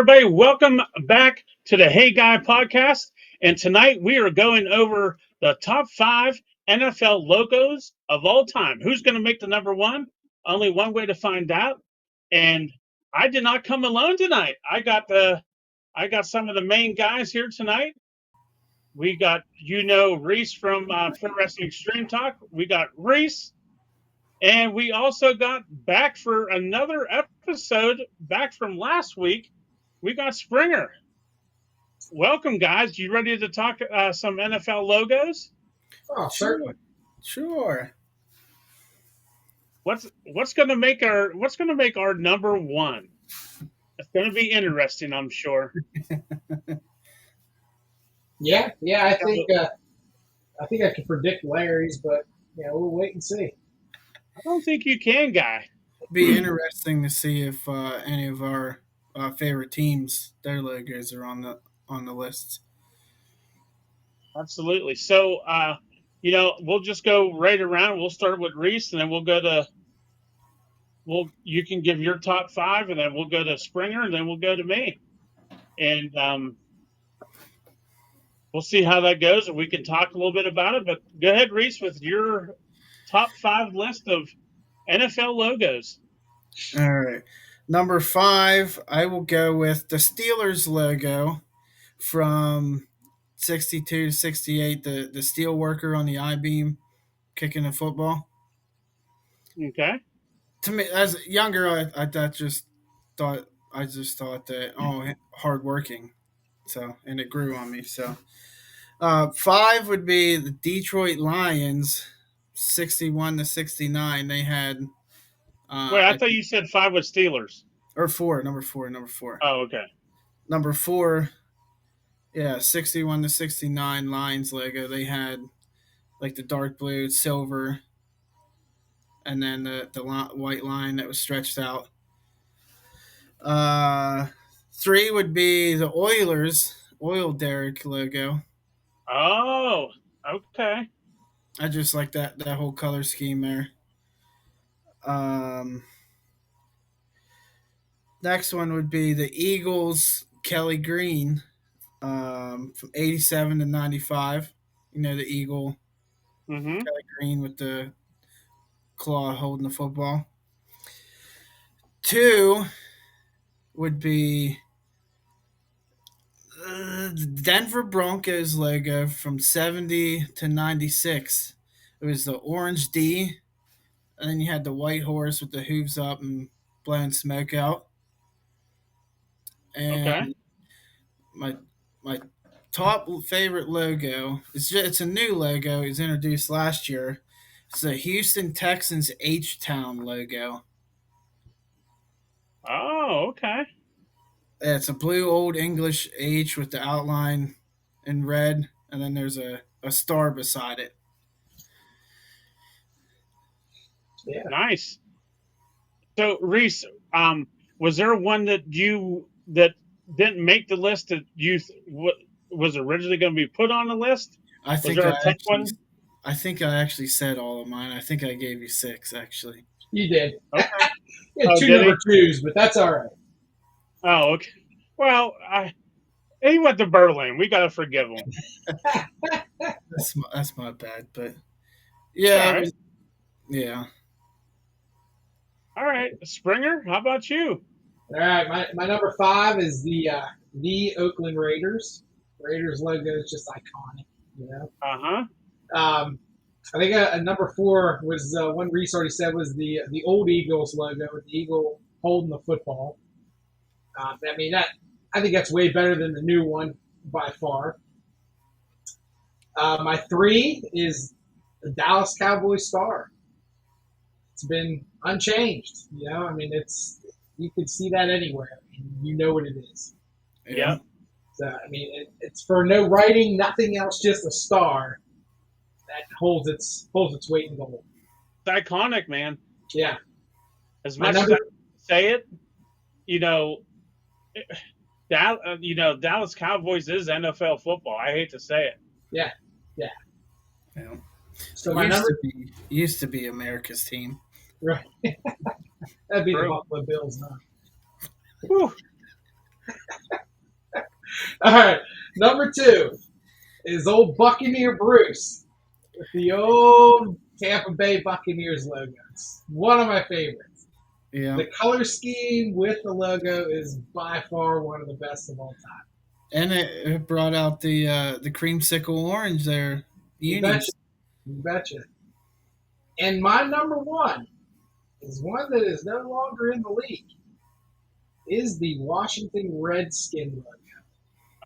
everybody. Welcome back to the Hey Guy podcast. And tonight we are going over the top 5 NFL logos of all time. Who's going to make the number one? Only one way to find out. And I did not come alone tonight. I got some of the main guys here tonight. We got Reese from Pro Wrestling Extreme Talk. We got Reese. And we also got back for another episode back from last week. We got Springer. Welcome, guys. You ready to talk some NFL logos? Oh, certainly. Sure. What's going to make our number one? It's going to be interesting, I'm sure. Yeah. I think I can predict Larry's, but we'll wait and see. I don't think you can, guy. It'd be interesting to see if any of our favorite teams, their logos are on the list. Absolutely. So, we'll just go right around. We'll start with Reese, and then we'll go to. You can give your top 5, and then we'll go to Springer, and then we'll go to me, and we'll see how that goes, and we can talk a little bit about it. But go ahead, Reese, with your top 5 list of NFL logos. All right. Number 5, I will go with the Steelers logo from 62 to 68, the steel worker on the I-beam kicking the football. Okay. To me, as younger, I just thought that, hardworking. So, and it grew on me. So, 5 would be the Detroit Lions, 61 to 69. They had. Wait, I thought you said 5 was Steelers. Or 4, number 4. Oh, okay. Number 4, 61 to 69 Lions logo. They had like the dark blue, silver, and then the white line that was stretched out. 3 would be the Oilers oil derrick logo. Oh, okay. I just like that whole color scheme there. Next one would be the Eagles Kelly Green from 87 to 95. The Eagle Kelly Green with the claw holding the football. 2 would be the Denver Broncos logo from 70 to 96. It was the orange D, and then you had the white horse with the hooves up and blowing smoke out. And my top favorite logo it's a new logo. It was introduced last year. It's the Houston Texans H-Town logo. Oh, okay. It's a blue Old English H with the outline in red, and then there's a star beside it. Yeah. Nice. So, Reese, was there one that didn't make the list that was originally going to be put on the list? I think I actually said all of mine. I think I gave you 6, actually. You did. Okay. Two number 2s, but that's all right. Oh, okay. Well, he went to Berlin. We got to forgive him. That's my bad, but yeah, All right. Yeah. All right, Springer, how about you? All right, my number 5 is the Oakland Raiders. Raiders logo is just iconic, I think a number 4 was one Reese already said was the old Eagles logo with the eagle holding the football. I think that's way better than the new one by far. My 3 is the Dallas Cowboys star. It's been unchanged. You could see that anywhere, and you know what it is. Yeah. So it's for no writing, nothing else, just a star that holds its weight in gold. It's iconic, man. Yeah. As much as I say it, Dallas Cowboys is NFL football. I hate to say it. Yeah. So used to be America's team. Right. That'd be the Buffalo Bills, huh? Whew. All right, number 2 is old Buccaneer Bruce with the old Tampa Bay Buccaneers logo. It's one of my favorites. Yeah. The color scheme with the logo is by far one of the best of all time. And it brought out the creamsicle orange there. You betcha. Unis. You betcha. And my number 1 is one that is no longer in the league. Is the Washington Redskin logo.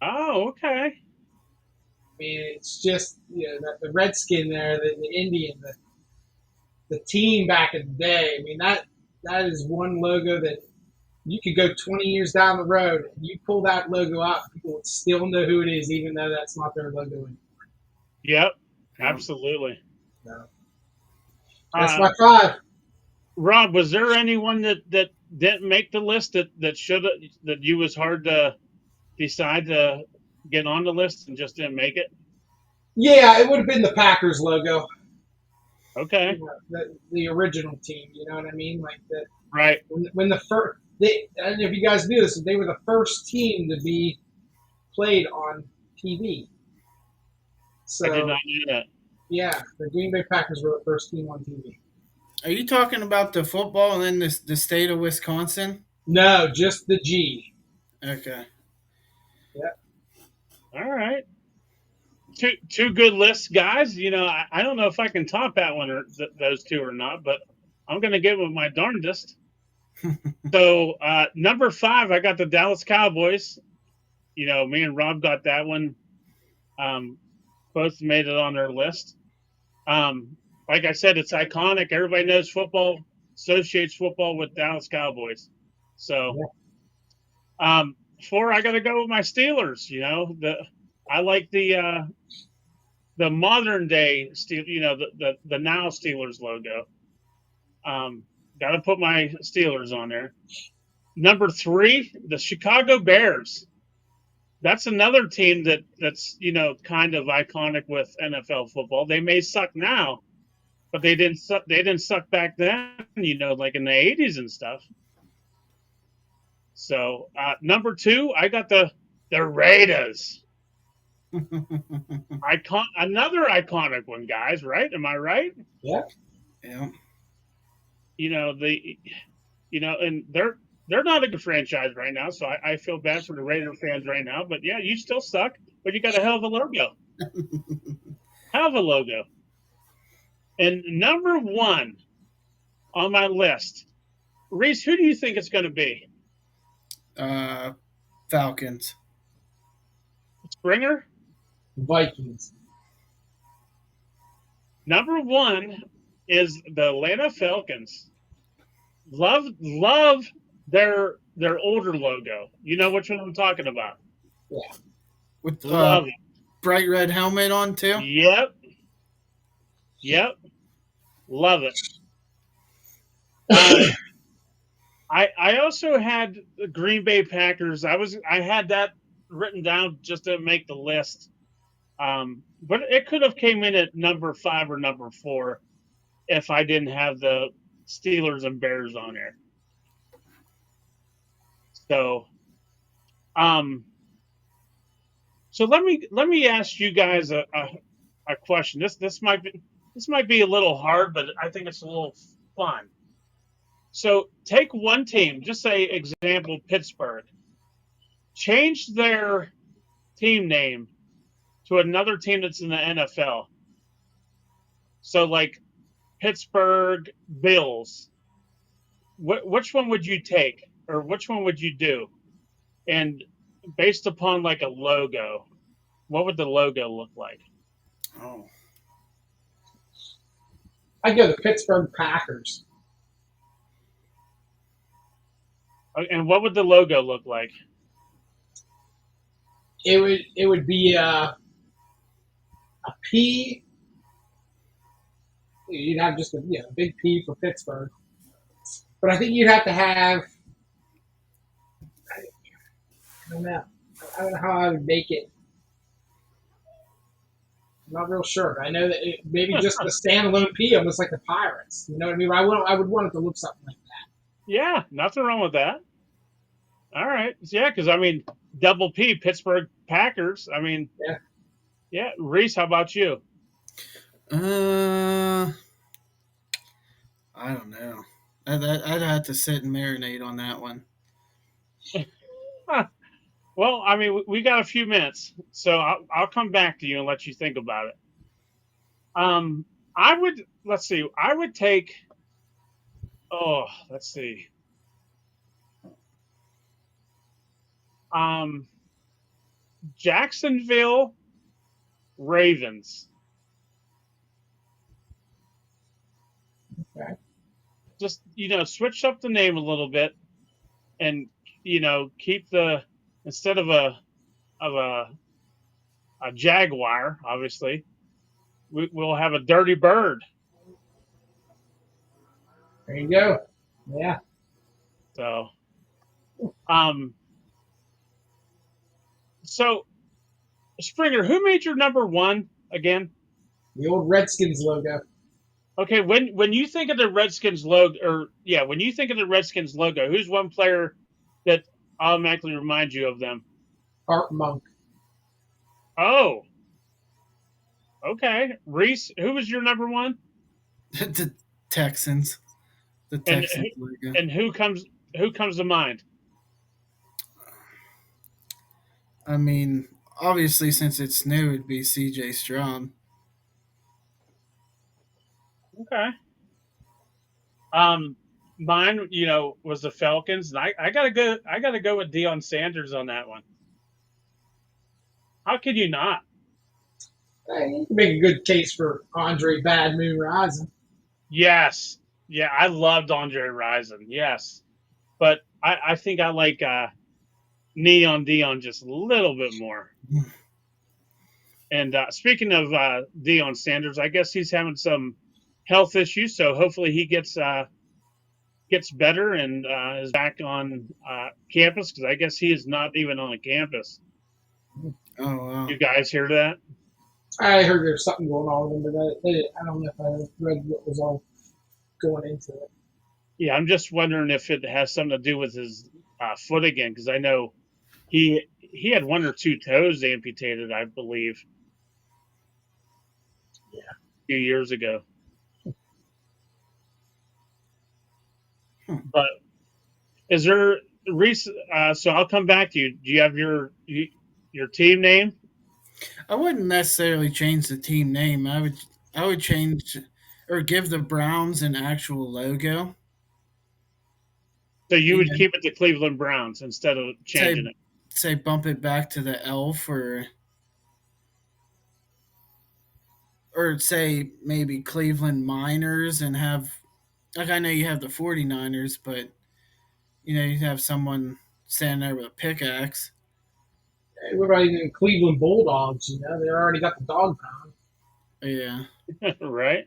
Oh, okay. I mean, it's just the Redskin there, the Indian, the team back in the day. I mean that is one logo that you could go 20 years down the road and you pull that logo out, people would still know who it is, even though that's not their logo anymore. Yep, absolutely. So, that's my 5. Rob, was there anyone that didn't make the list that should that you was hard to decide to get on the list and just didn't make it? Yeah, it would have been the Packers logo. Okay. The original team, you know what I mean? Like that. Right. When the first, I don't know if you guys knew this, they were the first team to be played on TV. So I did not know that. yeah, the Green Bay Packers were the first team on TV. Are you talking about the football and then the state of Wisconsin? No, just the G. Okay. Yep. All right. Two good lists, guys. You know, I don't know if I can top that one or those two or not, but I'm going to give it my darndest. So number 5, I got the Dallas Cowboys. You know, me and Rob got that one. Both made it on their list. Like I said, it's iconic. Everybody knows football, associates football with Dallas Cowboys. So, 4, I got to go with my Steelers. You know, I like the modern day the now Steelers logo. Got to put my Steelers on there. Number 3, the Chicago Bears. That's another team that's kind of iconic with NFL football. They may suck now, but they didn't suck. They didn't suck back then. Like in the 80s and stuff. So number 2, I got the Raiders. Another iconic one, guys. Right? Am I right? Yeah. Yeah. And they're not a good franchise right now, so I feel bad for the Raider fans right now. But yeah, you still suck, but you got a hell of a logo. Hell of a logo. And number 1 on my list, Reese, who do you think it's going to be? Falcons. Springer? Vikings. Number 1 is the Atlanta Falcons. Love their older logo. You know which one I'm talking about? Yeah. With Love it. Bright red helmet on too? Yep. Love it. I also had the Green Bay Packers. I had that written down just to make the list. But it could have came in at number 5 or number 4 if I didn't have the Steelers and Bears on there. So, so let me ask you guys a question. This might be a little hard, but I think it's a little fun. So take one team, just say example Pittsburgh, change their team name to another team that's in the NFL. So like Pittsburgh Bills. Which one would you take, or which one would you do? And based upon like a logo, what would the logo look like? Oh. I'd go the Pittsburgh Packers. And what would the logo look like? It would be a P. You'd have just a big P for Pittsburgh, but I think you'd have to have. I don't know. I don't know how I would make it. I'm not real sure. I know that maybe just a standalone P, almost like the Pirates. You know what I mean? I would want it to look something like that. Yeah, nothing wrong with that. All right. Yeah, because I mean, double P, Pittsburgh Packers. I mean, Yeah. yeah. Reese, how about you? Uh, I don't know. I'd have to sit and marinate on that one. Huh. Well, I mean, we got a few minutes, so I'll come back to you and let you think about it. Um, I would let's see. I would take. Oh, let's see. Um, Jacksonville Ravens. Okay. Just switch up the name a little bit, and keep the instead of a jaguar, obviously, we'll have a dirty bird. There you go. Yeah. So, um, so Springer, who made your number one again? The old Redskins logo. Okay, when you think of the Redskins logo, when you think of the Redskins logo, who's one player that automatically reminds you of them? Art Monk. Oh, okay. Reese, who was your number one? the Texans. The And Texans logo. and who comes to mind? I mean, obviously, since it's new, it'd be C.J. Stroud. Okay. Um, mine, was the Falcons, and I gotta go. I gotta go with Deion Sanders on that one. How could you not? Hey, you can make a good case for Andre Bad Moon Rising. Yes, yeah, I loved Andre Rison. Yes, but I think I like Neon Dion just a little bit more. And speaking of Deion Sanders, I guess he's having some health issues, so hopefully he gets better and is back on campus because I guess he is not even on a campus. Oh wow! You guys hear that? I heard there's something going on with them, but I don't know if I read what was all going into it. Yeah, I'm just wondering if it has something to do with his foot again because I know he had one or two toes amputated, I believe, Yeah. a few years ago. Hmm. But is there Reese? So I'll come back to you. Do you have your team name? I wouldn't necessarily change the team name. I would change or give the Browns an actual logo. So you You would know, keep it the Cleveland Browns instead of say changing it. say bump it back to the elf or say maybe Cleveland Miners and have like I know you have the 49ers, but you have someone standing there with a pickaxe. Hey, what about even Cleveland Bulldogs? They already got the dog pound. Yeah. Right?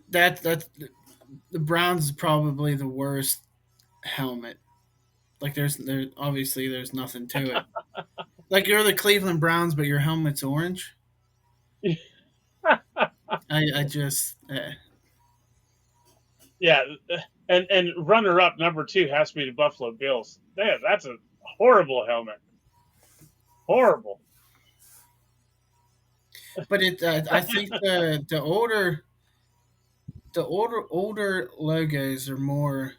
That's the Browns is probably the worst helmet. Like there obviously there's nothing to it. Like you're the Cleveland Browns, but your helmet's orange. I just Yeah, and runner up number two has to be the Buffalo Bills. Damn, that's a horrible helmet. Horrible. but I think the older logos are more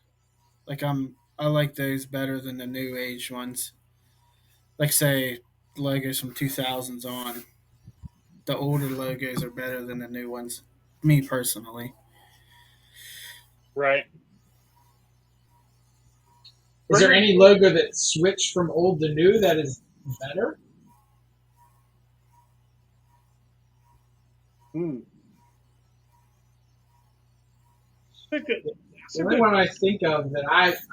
like I like those better than the new age ones. Like say logos from 2000s on. The older logos are better than the new ones. Me personally. Right. Is there Springer? any logo that switched from old to new that is better? Hmm. That's a good. That's The a only good. one I think of that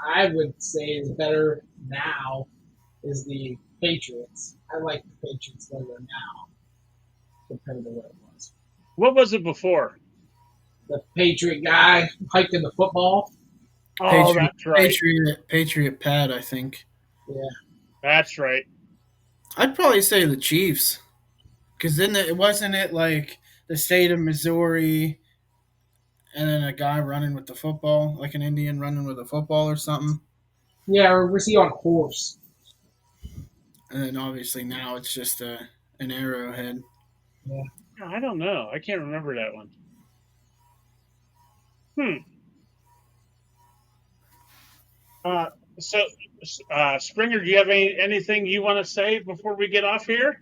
I would say is better now is the Patriots. I like the Patriots logo now compared to what it was. What was it before? The Patriot guy hiking the football. Oh, Patriot that's right. Patriot Pat, I think. Yeah, That's right. I'd probably say the Chiefs. Because then it wasn't it like the state of Missouri and then a guy running with the football, like an Indian running with a football or something. Yeah, or was he on horse? And then obviously now it's just an arrowhead. Yeah. I don't know. I can't remember that one. Hmm. Uh, so, Springer, do you have anything you want to say before we get off here?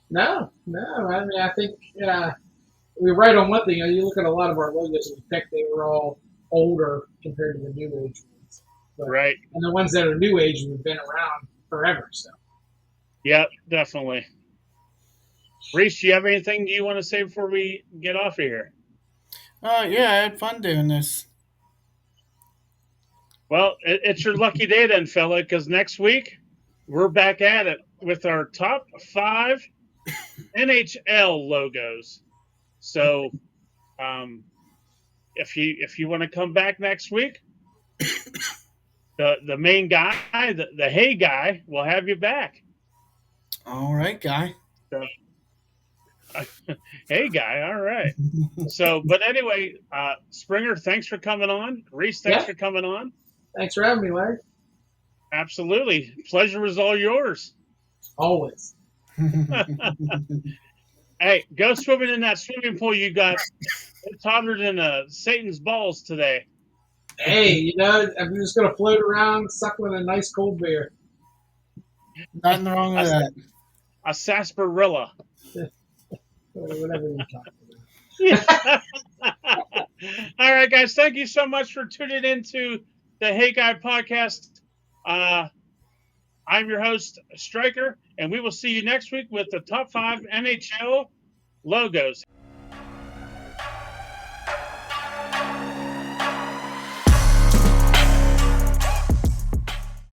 No. I mean, I think we're right on one thing. You look at a lot of our logos we picked; they were all older compared to the new age ones. But, Right. and the ones that are new age have been around forever. So. Yep, definitely. Reese, do you have anything you want to say before we get off of here? Yeah, I had fun doing this. Well, it's your lucky day then, fella, because next week we're back at it with our top 5 NHL logos. So, if you want to come back next week, the main guy, the Hey guy, will have you back. All right, guy. So, hey guy, all right. So, but anyway, Springer, thanks for coming on. Reese, thanks for coming on. Thanks for having me, Larry. Absolutely, pleasure was all yours. Always. Hey, go swimming in that swimming pool you got. It's hotter than Satan's balls today. Hey, I'm just gonna float around, suckling a nice cold beer. Nothing wrong with that. A sarsaparilla. Whatever you talk about. Yeah. All right, guys. Thank you so much for tuning into the Hey Guy podcast. I'm your host, Striker, and we will see you next week with the top 5 NHL logos.